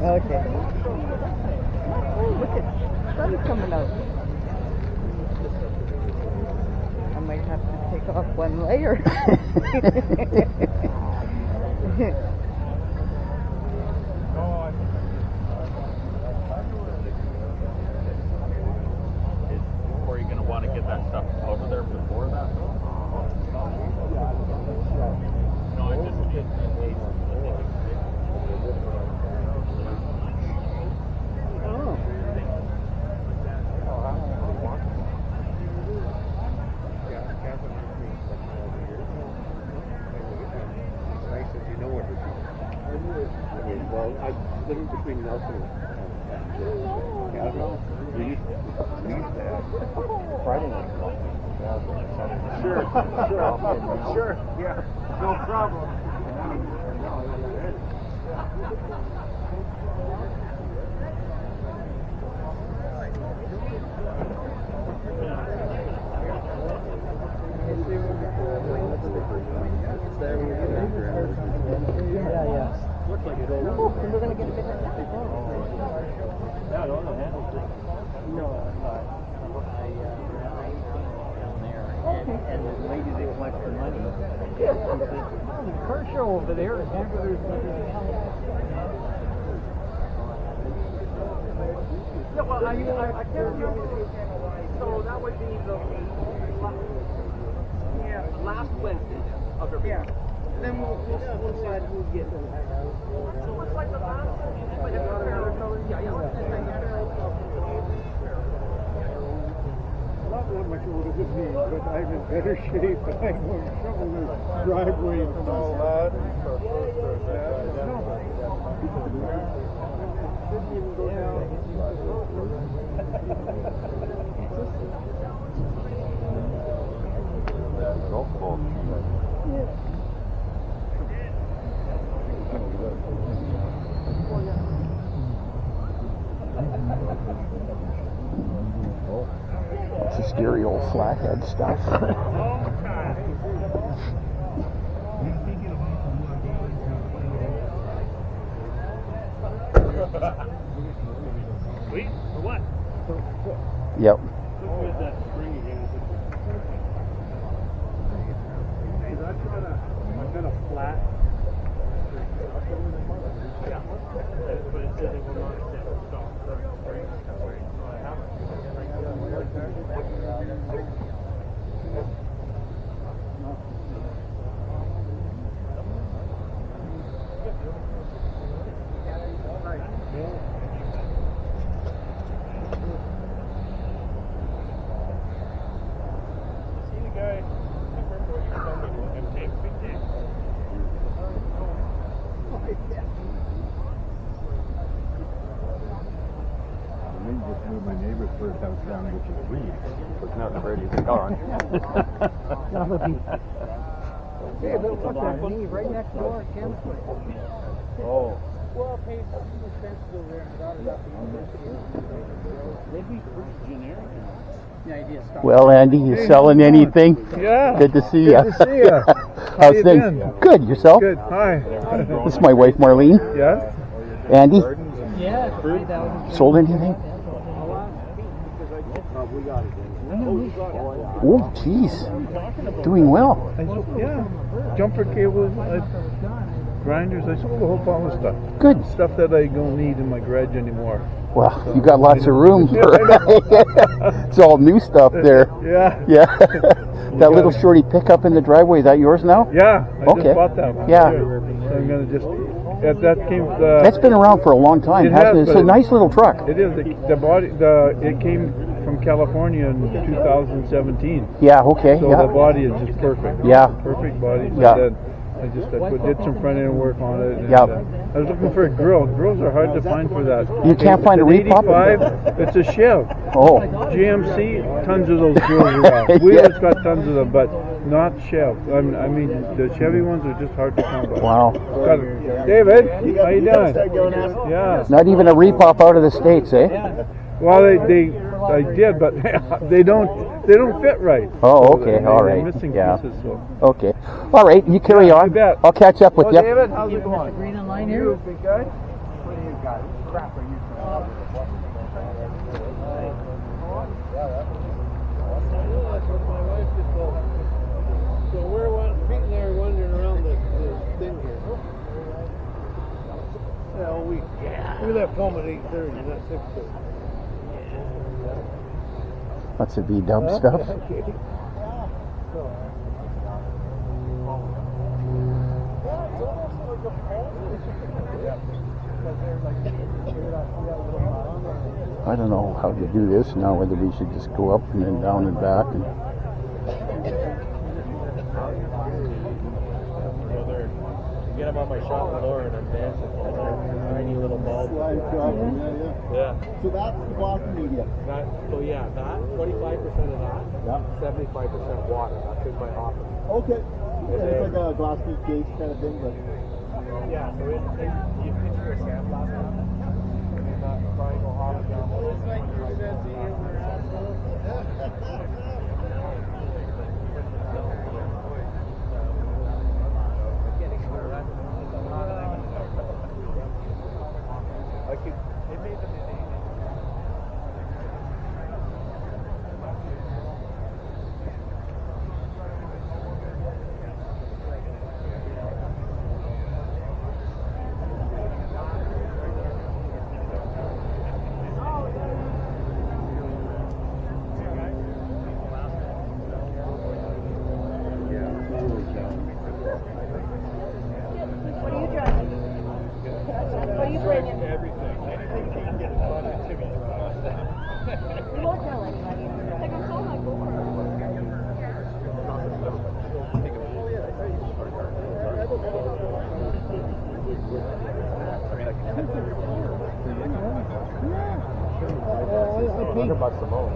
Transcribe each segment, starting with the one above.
Okay. Oh, look at sun coming out. I might have to take off one layer. Or are you going to want to get that stuff over there before that? No, I just need Well, I living between Nelson and Cavanaugh. We used to have Friday night. Sure, yeah, no problem. Looks like it's over. Oh, and we're going to get a bit of that. No, handles it. No, down there, and the lady that collects the money. The car show over there is Yeah, well, I can't remember. So that would be the last Wednesday of every month. Then we'll decide who gets them. So it's like the last but it's not much older than me, but I'm in better shape, and I'm going to shovel this driveway and all that. It's a scary old flathead stuff. Sweet? For what? Yep. I've got a flat. Yeah. But it says it will not accept stock. So I haven't. My neighbor's first house down, which is weed. It's not the radio car on. Hey, but what's that knee right next door at Ken's place? Oh. Well, paid some expenses over there and got it up to university. They'd be pretty generic. The idea is Well, Andy, you selling anything? Yeah. Good to see you. Good to see you. How's you things? been? Good. Yourself? Good. Hi. This is my wife, Marlene. Yeah? Andy, Yeah, 3,000. sold anything? We got it. Oh, jeez. Doing well. Yeah. Jumper cables, grinders. I sold a whole pile of stuff. Good. Stuff that I don't need in my garage anymore. Well, you got lots of room for it's all new stuff there. Yeah. Yeah. That little shorty pickup in the driveway, is that yours now? Yeah. I Okay. just bought that one. Yeah. So I'm gonna just. That came. That's been around for a long time, It hasn't it? has, It's a but nice little truck. It is. It came from California in 2017. Yeah, okay. So Yeah. the body is just perfect. Yeah. Perfect body. Yeah. And then I did some front end work on it. And, Yeah. I was looking for a grill. Grills are hard to find for that. You can't find a It's an repop? 85. It's a Chev. Oh. GMC, tons of those grills around. Wheeler's got tons of them, but not Chev. I mean, the Chevy ones are just hard to come by. Wow. Got it. David, how you doing? Yeah. Not even a repop out of the States, eh? Well, I did, but they don't fit right. Oh, okay. All They're right. missing Yeah. pieces. So. Okay. All right. You carry on. bet. I'll catch up with you. David, how's it going? Green and line You here? big guy? So we're Pete and I are wandering around the thing here. All week. We left home at 8:30, not 6:30. That's a V-dub stuff. I don't know how to do this now, whether we should just go up and then down and back. And Get him on my shop floor and I'm dancing with a tiny little ball. Yeah. So that's the Boston media. That 25% of that, 75% water. That's in my office. Okay. It's like a glass bead case kind of thing, but Yeah, so you picture a sandblast and then that triangle off down. It's like you said to you. What are you driving? What are you bringing? Everything. Anything you can get fun activities around. You won't tell anybody. Like I'm so like $100 a month.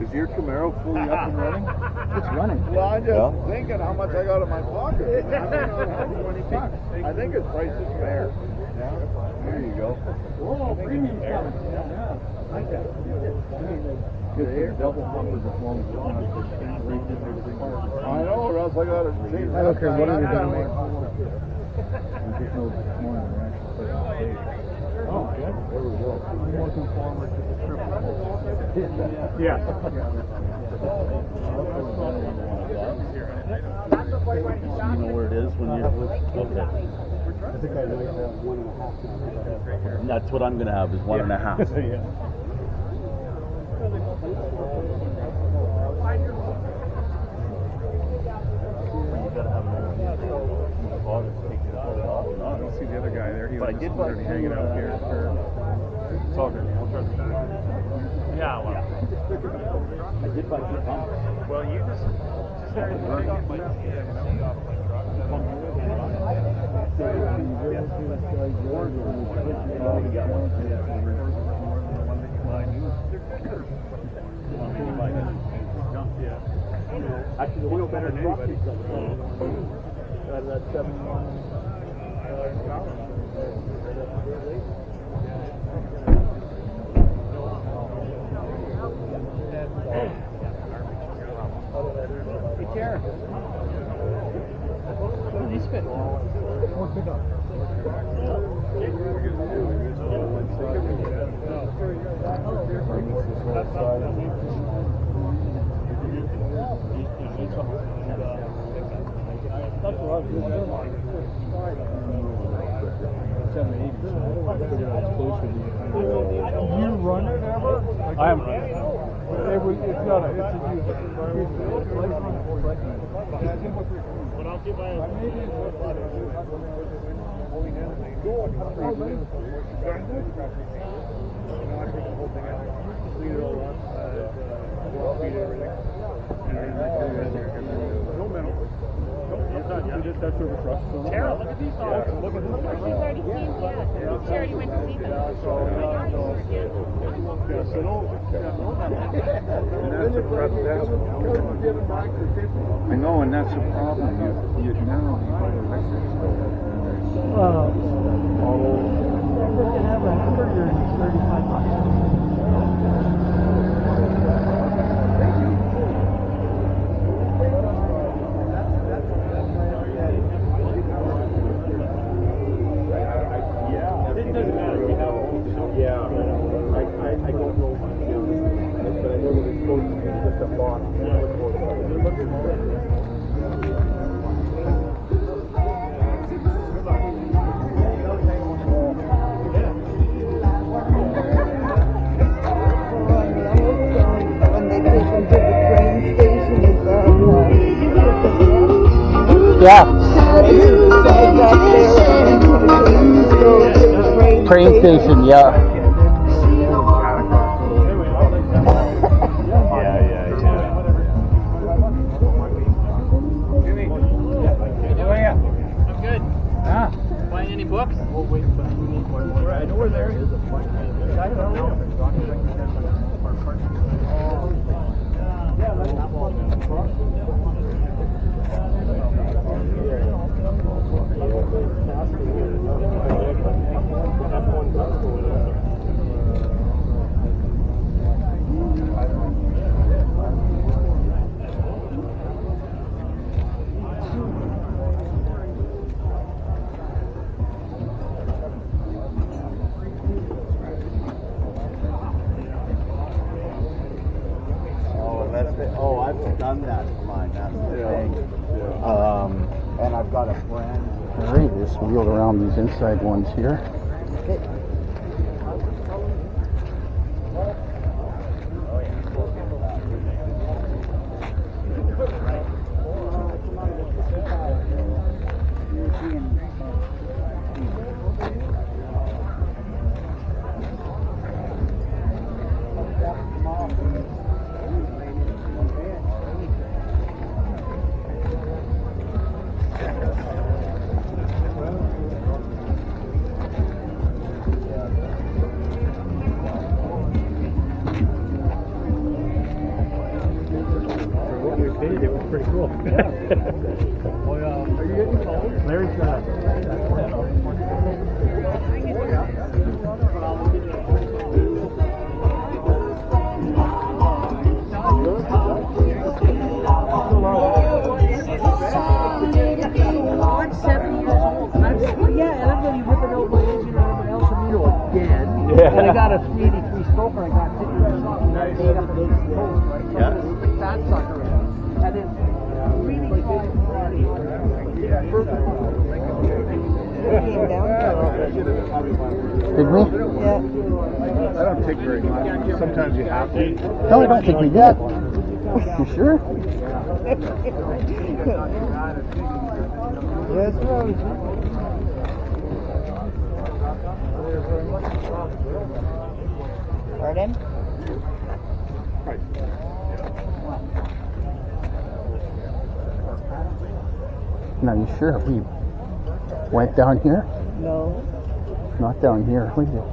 is your Camaro fully up and running? it's running. Well, I'm just thinking how much I got in my pocket. I don't know, $20. I think his price is fair. Yeah. There you go. Oh, premium's coming. Yeah. Like that. Good double numbers as long as it's not I know, or else I got to change. I don't care what you're doing. Oh, yeah. There we go. Looking forward to the trip. Yeah. You know where it is when you're okay. I think I might have 1.5. That's what I'm gonna have is 1.5. Yeah. I don't see the other guy there. He was just literally hanging out here. It's all good. I'll try to do it. Yeah, well. I did buy 2 pumps. Well, you just started to pick up my off my Actually, the one better than truck is that 71 Hey, Karen. He's fit. What's it up? You run it ever? I am running. It's not it's a But I'll give my That's where the truck's going. Tara, look at these dogs. Look at this. She's already seen, yeah. She already went to see them. I know, and that's a problem. You now you go to the record store. We're going to have a hamburger and it's $35. Yeah. Train Train station, yeah. I'm good. Buying any books? We'll wait, but we need one more. I know where there is a bunch. I don't know. Oh, I've done that for mine. That's the thing. And I've got a friend. Alright, just wheel around these inside ones here. It was pretty cool. Are you getting cold? Larry's got I'm 7 years old. And I'm going to be ripping out my engine on an El Camino again. Yeah. And I got a 383 stroker. I got sitting in the shop and I made up against the post, right? So I'm going to stick that sucker in. And then really try and came down Did we? Yeah. I don't take very much. Sometimes you have to. No, I don't think we did. You sure? Yes, Rose. Pardon? Now, you sure we went down here? No. Not down here. We did.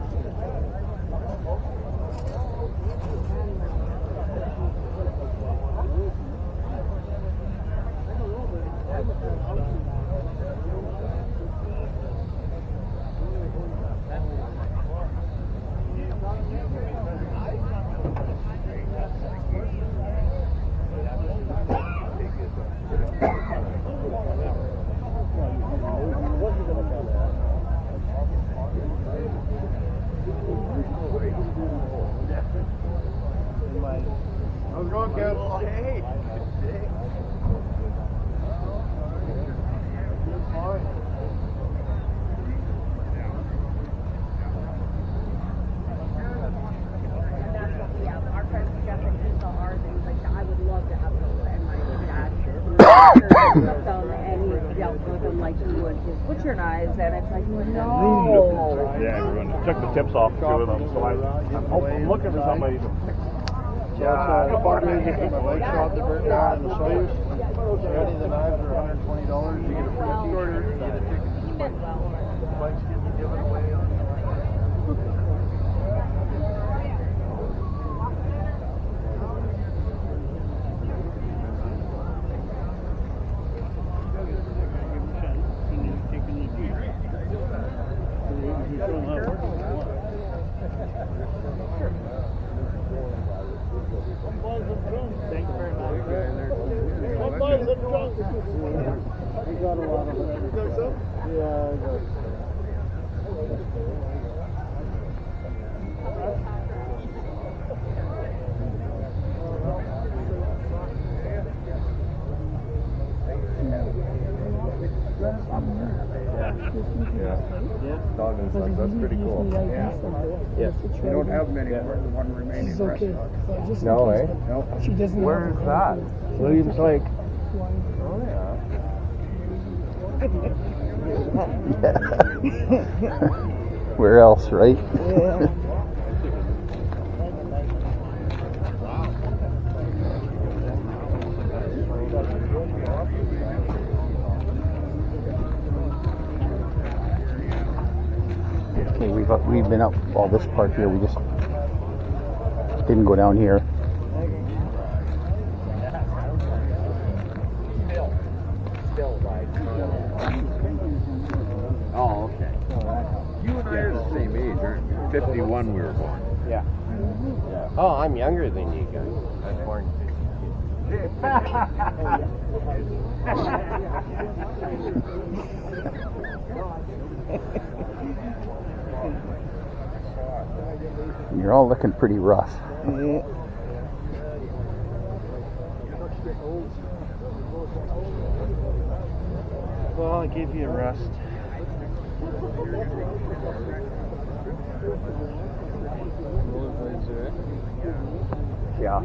How's it going, Kev? Oh, hey. Our friend suggested he saw ours and he's like, I would love to have those. And my dad looked them and he dealt with them like he would his butcher knives. And it's like, no. Yeah, we're going to check the tips off two of them. So I'm looking for somebody to fix. Yeah, the fundraiser for my bike shop that burnt down in the Soyuz. So any of the knives are $120. You get a free t-shirt, you get a ticket to the bikes getting given away on Thank you very much. We got a lot of it. You think so? Yeah, I got Dog and such, that's pretty cool. Yeah. We don't have many more than one remaining restaurant. No, eh? Nope. She doesn't. Where is that? Williams Lake. Oh, yeah. Yeah. Where else, right? Yeah. Okay, we've been up all this part here. We just didn't go down here. Oh, okay. You and I are the same age, aren't you? 51 we were born. Yeah. Oh, I'm younger than you guys. I was born in 62. You're all looking pretty rough. Yeah. Well, I gave you a rest. Yeah.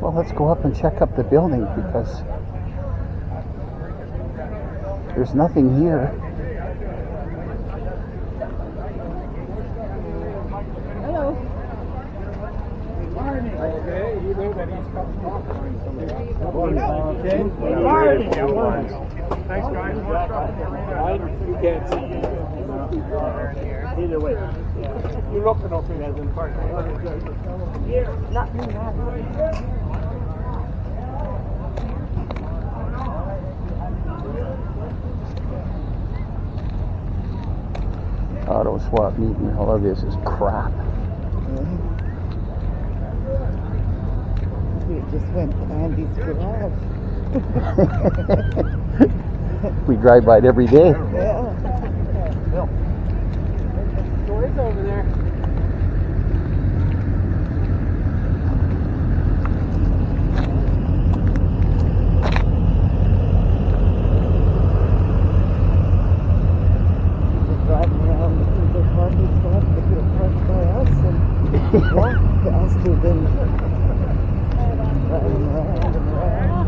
Well, let's go up and check up the building because there's nothing here. Hello. Okay, you know that he's okay. Thanks, guys. You can't see you. Either way. You look at nothing as in part. Not me, not. Auto swap meeting. All of this is crap. We just went to Andy's garage. We drive by it every day. Yeah. Doors over there. Driving around looking for parking spots to get parked by us and walk faster than driving around and around.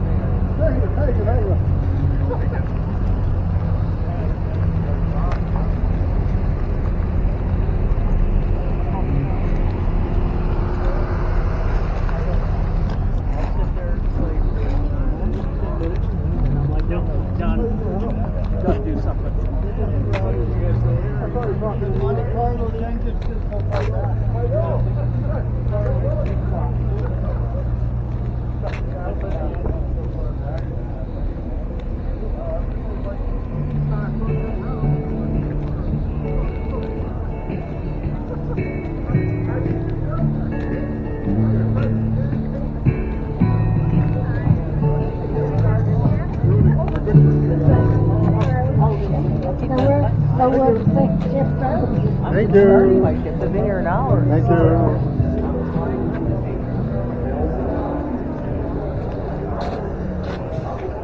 Thank you. Might get them in here an hour. Thank you.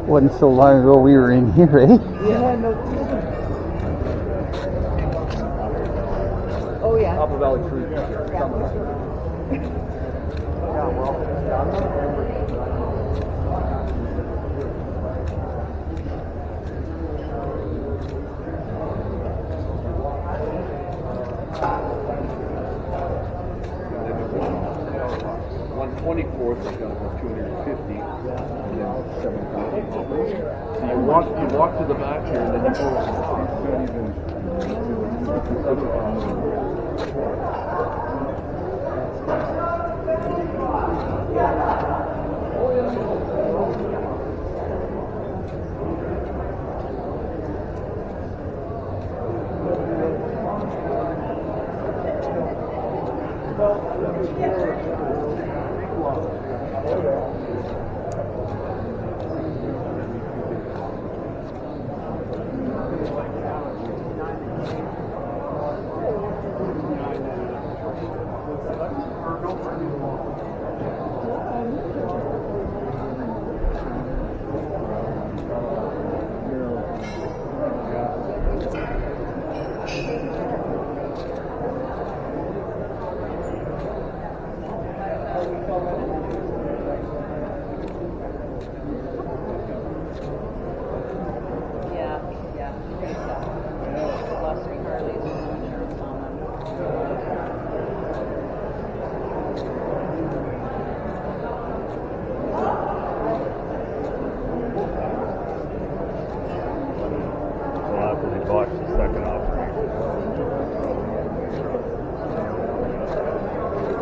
Wasn't so long ago we were in here, eh? Yeah, no Oh, yeah. Upper Valley Cruise. Fourth is going to go 250, and then 7,000. So you walk to the back here, and then you go.